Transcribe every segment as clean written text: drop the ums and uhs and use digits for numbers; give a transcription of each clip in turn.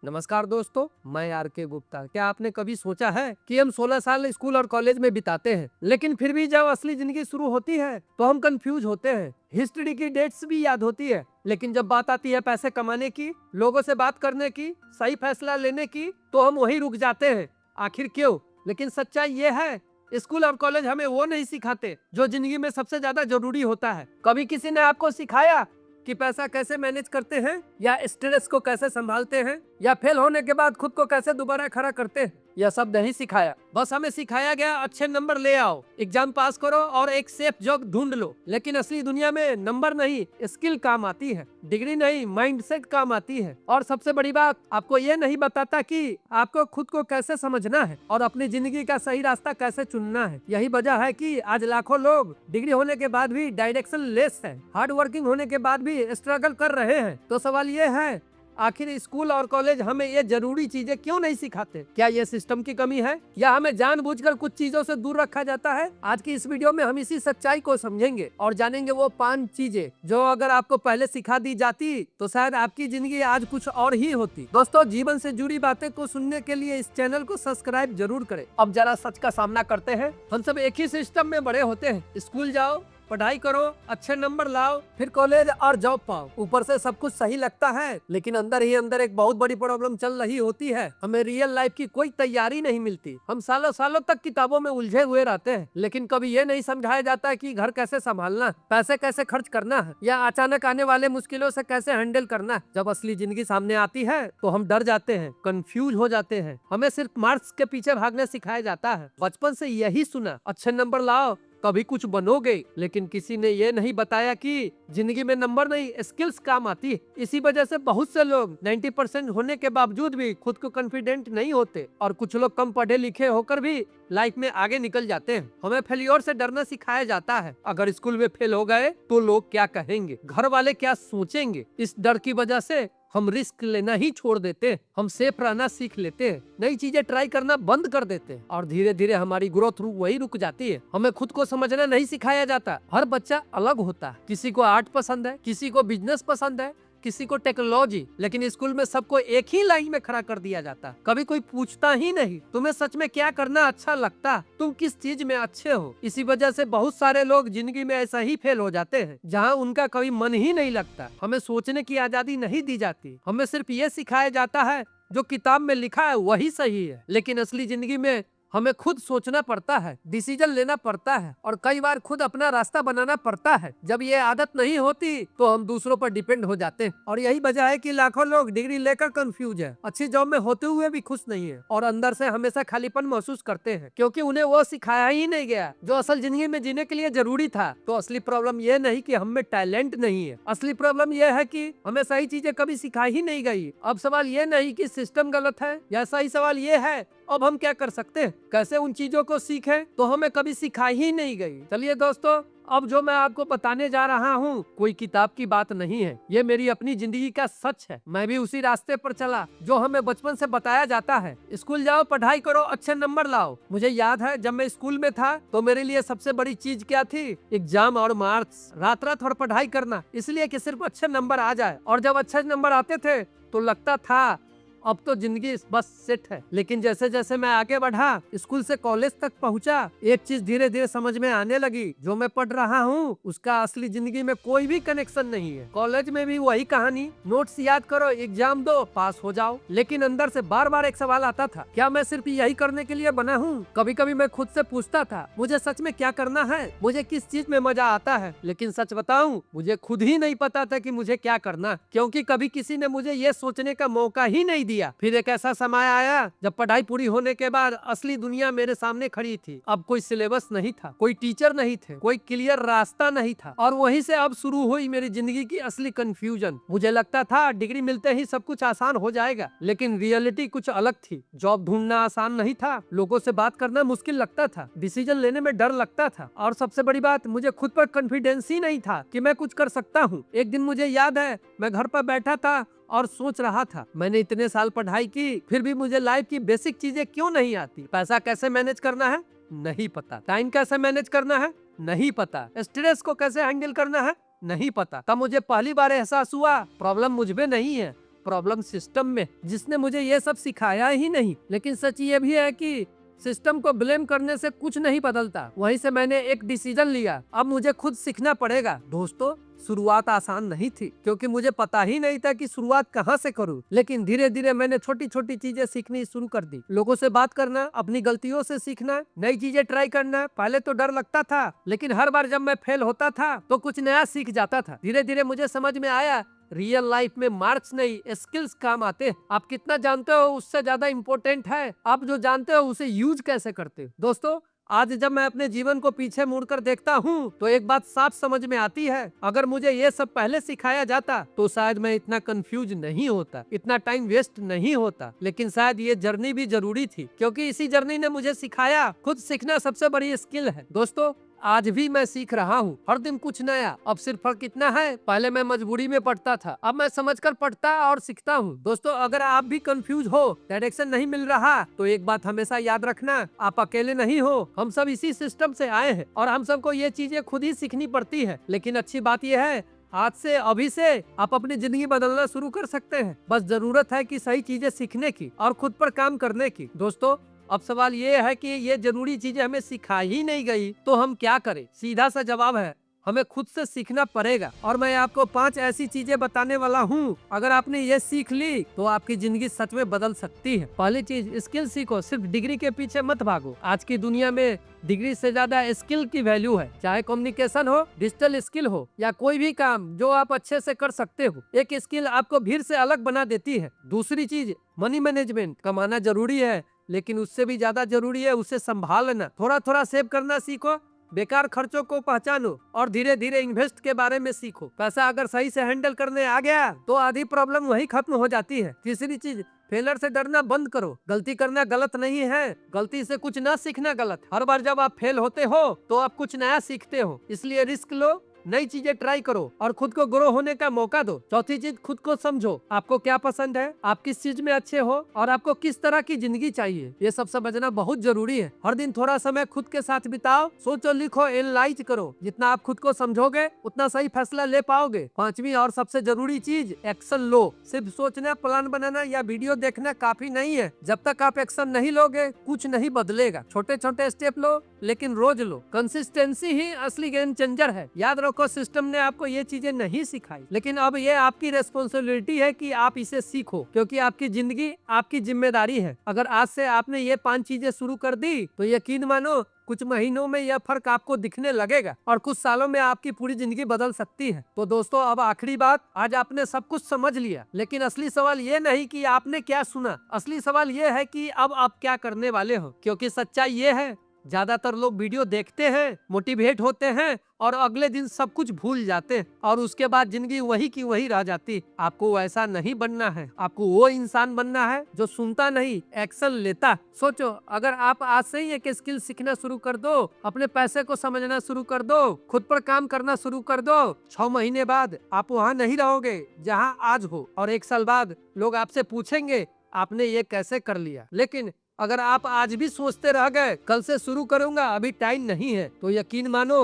नमस्कार दोस्तों, मैं आर के गुप्ता। क्या आपने कभी सोचा है कि हम 16 साल स्कूल और कॉलेज में बिताते हैं, लेकिन फिर भी जब असली जिंदगी शुरू होती है तो हम कंफ्यूज होते हैं। हिस्ट्री की डेट्स भी याद होती है, लेकिन जब बात आती है पैसे कमाने की, लोगों से बात करने की, सही फैसला लेने की, तो हम वहीं रुक जाते हैं। आखिर क्यों? लेकिन सच्चाई ये है, स्कूल और कॉलेज हमें वो नहीं सिखाते जो जिंदगी में सबसे ज्यादा जरूरी होता है। कभी किसी ने आपको सिखाया कि पैसा कैसे मैनेज करते हैं, या स्ट्रेस को कैसे संभालते हैं, या फेल होने के बाद खुद को कैसे दोबारा खड़ा करते हैं? यह सब नहीं सिखाया। बस हमें सिखाया गया अच्छे नंबर ले आओ, एग्जाम पास करो और एक सेफ जॉब ढूंढ लो। लेकिन असली दुनिया में नंबर नहीं, स्किल काम आती है। डिग्री नहीं, माइंडसेट काम आती है। और सबसे बड़ी बात, आपको ये नहीं बताता कि आपको खुद को कैसे समझना है और अपनी जिंदगी का सही रास्ता कैसे चुनना है। यही वजह है कि आज लाखों लोग डिग्री होने के बाद भी डायरेक्शन लेस है, हार्ड वर्किंग होने के बाद भी स्ट्रगल कर रहे हैं। तो सवाल ये है, आखिर स्कूल और कॉलेज हमें ये जरूरी चीजें क्यों नहीं सिखाते? क्या ये सिस्टम की कमी है, या हमें जानबूझकर कुछ चीजों से दूर रखा जाता है? आज की इस वीडियो में हम इसी सच्चाई को समझेंगे और जानेंगे वो 5 चीजें जो अगर आपको पहले सिखा दी जाती तो शायद आपकी जिंदगी आज कुछ और ही होती। दोस्तों, जीवन से जुड़ी बातें को सुनने के लिए इस चैनल को सब्सक्राइब जरूर करें। अब जरा सच का सामना करते हैं। हम सब एक ही सिस्टम में बड़े होते हैं। स्कूल जाओ, पढ़ाई करो, अच्छे नंबर लाओ, फिर कॉलेज और जॉब पाओ। ऊपर से सब कुछ सही लगता है, लेकिन अंदर ही अंदर एक बहुत बड़ी प्रॉब्लम चल रही होती है। हमें रियल लाइफ की कोई तैयारी नहीं मिलती। हम सालों सालों तक किताबों में उलझे हुए रहते हैं, लेकिन कभी ये नहीं समझाया जाता कि घर कैसे संभालना, पैसे कैसे खर्च करना है, या अचानक आने वाले मुश्किलों से कैसे हैंडल करना है। जब असली जिंदगी सामने आती है तो हम डर जाते हैं, कंफ्यूज हो जाते हैं। हमें सिर्फ मार्क्स के पीछे भागने सिखाया जाता है। बचपन से यही सुना, अच्छे नंबर लाओ तभी कुछ बनोगे। लेकिन किसी ने ये नहीं बताया कि जिंदगी में नंबर नहीं, स्किल्स काम आती है। इसी वजह से बहुत से लोग 90% होने के बावजूद भी खुद को कॉन्फिडेंट नहीं होते, और कुछ लोग कम पढ़े लिखे होकर भी लाइफ में आगे निकल जाते हैं। हमें फेलियर से डरना सिखाया जाता है। अगर स्कूल में फेल हो गए तो लोग क्या कहेंगे, घर वाले क्या सोचेंगे। इस डर की वजह से हम रिस्क लेना ही छोड़ देते हैं। हम सेफ रहना सीख लेते हैं, नई चीजें ट्राई करना बंद कर देते हैं, और धीरे धीरे हमारी ग्रोथ वही रुक जाती है। हमें खुद को समझना नहीं सिखाया जाता। हर बच्चा अलग होता है। किसी को आर्ट पसंद है, किसी को बिजनेस पसंद है, किसी को टेक्नोलॉजी। लेकिन स्कूल में सबको एक ही लाइन में खड़ा कर दिया जाता। कभी कोई पूछता ही नहीं, तुम्हें सच में क्या करना अच्छा लगता, तुम किस चीज में अच्छे हो। इसी वजह से बहुत सारे लोग जिंदगी में ऐसा ही फेल हो जाते हैं, जहाँ उनका कभी मन ही नहीं लगता। हमें सोचने की आजादी नहीं दी जाती। हमें सिर्फ ये सिखाया जाता है जो किताब में लिखा है वही सही है। लेकिन असली जिंदगी में हमें खुद सोचना पड़ता है, डिसीजन लेना पड़ता है, और कई बार खुद अपना रास्ता बनाना पड़ता है। जब ये आदत नहीं होती तो हम दूसरों पर डिपेंड हो जाते हैं। और यही वजह है कि लाखों लोग डिग्री लेकर कंफ्यूज है, अच्छी जॉब में होते हुए भी खुश नहीं है, और अंदर से हमेशा खालीपन महसूस करते हैं, क्योंकि उन्हें वो सिखाया ही नहीं गया जो असल जिंदगी में जीने के लिए जरूरी था। तो असली प्रॉब्लम ये नहीं कि हम में टैलेंट नहीं है, असली प्रॉब्लम यह है कि हमें सही चीजें कभी सिखाई ही नहीं गई। अब सवाल ये नहीं कि सिस्टम गलत है, या सही सवाल ये है अब हम क्या कर सकते हैं, कैसे उन चीजों को सीखें तो हमें कभी सिखाई ही नहीं गई। चलिए दोस्तों, अब जो मैं आपको बताने जा रहा हूँ कोई किताब की बात नहीं है, ये मेरी अपनी जिंदगी का सच है। मैं भी उसी रास्ते पर चला जो हमें बचपन से बताया जाता है। स्कूल जाओ, पढ़ाई करो, अच्छे नंबर लाओ। मुझे याद है जब मैं स्कूल में था तो मेरे लिए सबसे बड़ी चीज क्या थी? एग्जाम और मार्क्स। रात रात भर पढ़ाई करना, इसलिए कि सिर्फ अच्छे नंबर आ जाए। और जब अच्छे नंबर आते थे तो लगता था अब तो जिंदगी बस सेट है। लेकिन जैसे जैसे मैं आगे बढ़ा, स्कूल से कॉलेज तक पहुंचा, एक चीज धीरे धीरे समझ में आने लगी, जो मैं पढ़ रहा हूँ उसका असली जिंदगी में कोई भी कनेक्शन नहीं है। कॉलेज में भी वही कहानी, नोट्स याद करो, एग्जाम दो, पास हो जाओ। लेकिन अंदर से बार बार एक सवाल आता था, क्या मैं सिर्फ यही करने के लिए बना हूँ? कभी कभी मैं खुद से पूछता था, मुझे सच में क्या करना है, मुझे किस चीज में मजा आता है? लेकिन सच बताऊं, मुझे खुद ही नहीं पता था कि मुझे क्या करना, क्योंकि कभी किसी ने मुझे ये सोचने का मौका ही नहीं दिया। फिर एक ऐसा समय आया जब पढ़ाई पूरी होने के बाद असली दुनिया मेरे सामने खड़ी थी। अब कोई सिलेबस नहीं था, कोई टीचर नहीं थे, कोई क्लियर रास्ता नहीं था, और वहीं से अब शुरू हुई मेरी जिंदगी की असली कंफ्यूजन। मुझे लगता था डिग्री मिलते ही सब कुछ आसान हो जाएगा, लेकिन रियलिटी कुछ अलग थी। जॉब ढूंढना आसान नहीं था, लोगों से बात करना मुश्किल लगता था, डिसीजन लेने में डर लगता था, और सबसे बड़ी बात, मुझे खुद पर कॉन्फिडेंस ही नहीं था कि मैं कुछ कर सकता हूँ। एक दिन मुझे याद है, मैं घर पर बैठा था और सोच रहा था, मैंने इतने साल पढ़ाई की, फिर भी मुझे लाइफ की बेसिक चीजें क्यों नहीं आती? पैसा कैसे मैनेज करना है, नहीं पता। टाइम कैसे मैनेज करना है, नहीं पता। स्ट्रेस को कैसे हैंडल करना है, नहीं पता। तब मुझे पहली बार एहसास हुआ, प्रॉब्लम मुझ में नहीं है, प्रॉब्लम सिस्टम में, जिसने मुझे ये सब सिखाया ही नहीं। लेकिन सच ये भी है कि सिस्टम को ब्लेम करने से कुछ नहीं बदलता। वहीं से मैंने एक डिसीजन लिया, अब मुझे खुद सीखना पड़ेगा। दोस्तों, शुरुआत आसान नहीं थी, क्योंकि मुझे पता ही नहीं था कि शुरुआत कहाँ से करूं। लेकिन धीरे धीरे मैंने छोटी छोटी चीजें सीखनी शुरू कर दी। लोगों से बात करना, अपनी गलतियों से सीखना, नई चीजें ट्राई करना। पहले तो डर लगता था, लेकिन हर बार जब मैं फेल होता था तो कुछ नया सीख जाता था। धीरे धीरे मुझे समझ में आया, रियल लाइफ में मार्क्स नहीं, स्किल्स काम आते हैं। आप कितना जानते हो उससे ज्यादा इम्पोर्टेंट है आप जो जानते हो उसे यूज कैसे करते हो। दोस्तों, आज जब मैं अपने जीवन को पीछे मुड़कर देखता हूँ तो एक बात साफ समझ में आती है, अगर मुझे ये सब पहले सिखाया जाता तो शायद मैं इतना कंफ्यूज नहीं होता, इतना टाइम वेस्ट नहीं होता। लेकिन शायद ये जर्नी भी जरूरी थी, क्योंकि इसी जर्नी ने मुझे सिखाया खुद सीखना सबसे बड़ी स्किल है। दोस्तों, आज भी मैं सीख रहा हूँ, हर दिन कुछ नया। अब सिर्फ फर्क इतना है, पहले मैं मजबूरी में पढ़ता था, अब मैं समझकर पढ़ता और सीखता हूँ। दोस्तों, अगर आप भी कंफ्यूज हो, डायरेक्शन नहीं मिल रहा, तो एक बात हमेशा याद रखना, आप अकेले नहीं हो। हम सब इसी सिस्टम से आए हैं और हम सबको ये चीजें खुद ही सीखनी पड़ती है। लेकिन अच्छी बात यह है, आज से, अभी से आप अपनी जिंदगी बदलना शुरू कर सकते हैं। बस जरूरत है कि सही चीजें सीखने की और खुद पर काम करने की। दोस्तों, अब सवाल ये है कि ये जरूरी चीजें हमें सिखाई ही नहीं गई तो हम क्या करें? सीधा सा जवाब है, हमें खुद से सीखना पड़ेगा। और मैं आपको 5 ऐसी चीजें बताने वाला हूँ, अगर आपने ये सीख ली तो आपकी जिंदगी सच में बदल सकती है। पहली चीज, स्किल सीखो, सिर्फ डिग्री के पीछे मत भागो। आज की दुनिया में डिग्री से ज्यादा स्किल की वैल्यू है। चाहे कम्युनिकेशन हो, डिजिटल स्किल हो, या कोई भी काम जो आप अच्छे से कर सकते हो, एक स्किल आपको भीड़ से अलग बना देती है। दूसरी चीज, मनी मैनेजमेंट। कमाना जरूरी है, लेकिन उससे भी ज्यादा जरूरी है उसे संभालना। थोड़ा थोड़ा सेव करना सीखो, बेकार खर्चों को पहचानो और धीरे धीरे इन्वेस्ट के बारे में सीखो। पैसा अगर सही से हैंडल करने आ गया तो आधी प्रॉब्लम वही खत्म हो जाती है। तीसरी चीज, फेलर से डरना बंद करो। गलती करना गलत नहीं है, गलती से कुछ ना सीखना गलत। हर बार जब आप फेल होते हो तो आप कुछ नया सीखते हो, इसलिए रिस्क लो, नई चीजें ट्राई करो और खुद को ग्रो होने का मौका दो। चौथी चीज, खुद को समझो। आपको क्या पसंद है, आप किस चीज में अच्छे हो और आपको किस तरह की जिंदगी चाहिए, ये सब समझना बहुत जरूरी है। हर दिन थोड़ा समय खुद के साथ बिताओ, सोचो, लिखो, एनालाइज करो। जितना आप खुद को समझोगे उतना सही फैसला ले पाओगे। पांचवी और सबसे जरूरी चीज, एक्शन लो। सिर्फ सोचना, प्लान बनाना या वीडियो देखना काफी नहीं है। जब तक आप एक्शन नहीं लोगे कुछ नहीं बदलेगा। छोटे छोटे स्टेप लो, लेकिन रोज लो। कंसिस्टेंसी ही असली गेम चेंजर है। याद रखो, सिस्टम ने आपको ये चीजें नहीं सिखाई, लेकिन अब ये आपकी रेस्पॉन्सिबिलिटी है कि आप इसे सीखो, क्योंकि आपकी जिंदगी आपकी जिम्मेदारी है। अगर आज से आपने ये 5 चीजें शुरू कर दी तो यकीन मानो कुछ महीनों में यह फर्क आपको दिखने लगेगा और कुछ सालों में आपकी पूरी जिंदगी बदल सकती है। तो दोस्तों, अब आखिरी बात, आज आपने सब कुछ समझ लिया, लेकिन असली सवाल ये नहीं कि आपने क्या सुना, असली सवाल ये है कि अब आप क्या करने वाले हो। क्योंकि सच्चाई ये है, ज्यादातर लोग वीडियो देखते हैं, मोटिवेट होते हैं और अगले दिन सब कुछ भूल जाते हैं और उसके बाद जिंदगी वही की वही रह जाती। आपको वैसा नहीं बनना है, आपको वो इंसान बनना है जो सुनता नहीं, एक्शन लेता। सोचो, अगर आप आज से ही एक स्किल सीखना शुरू कर दो, अपने पैसे को समझना शुरू कर दो, खुद पर काम करना शुरू कर दो, 6 महीने बाद आप वहाँ नहीं रहोगे जहाँ आज हो, और 1 साल बाद लोग आपसे पूछेंगे आपने ये कैसे कर लिया। लेकिन अगर आप आज भी सोचते रह गए कल से शुरू करूंगा, अभी टाइम नहीं है, तो यकीन मानो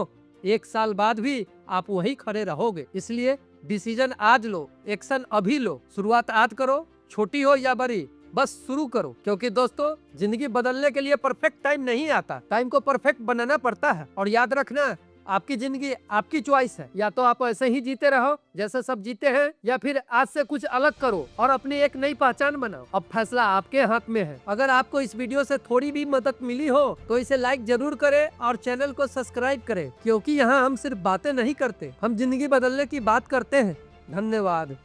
1 साल बाद भी आप वहीं खड़े रहोगे। इसलिए डिसीजन आज लो, एक्शन अभी लो, शुरुआत आज करो, छोटी हो या बड़ी, बस शुरू करो। क्योंकि दोस्तों, जिंदगी बदलने के लिए परफेक्ट टाइम नहीं आता, टाइम को परफेक्ट बनाना पड़ता है। और याद रखना, आपकी जिंदगी आपकी चॉइस है। या तो आप ऐसे ही जीते रहो जैसे सब जीते हैं, या फिर आज से कुछ अलग करो और अपनी एक नई पहचान बनाओ। अब फैसला आपके हाथ में है। अगर आपको इस वीडियो से थोड़ी भी मदद मिली हो तो इसे लाइक जरूर करें और चैनल को सब्सक्राइब करें, क्योंकि यहाँ हम सिर्फ बातें नहीं करते, हम जिंदगी बदलने की बात करते हैं। धन्यवाद।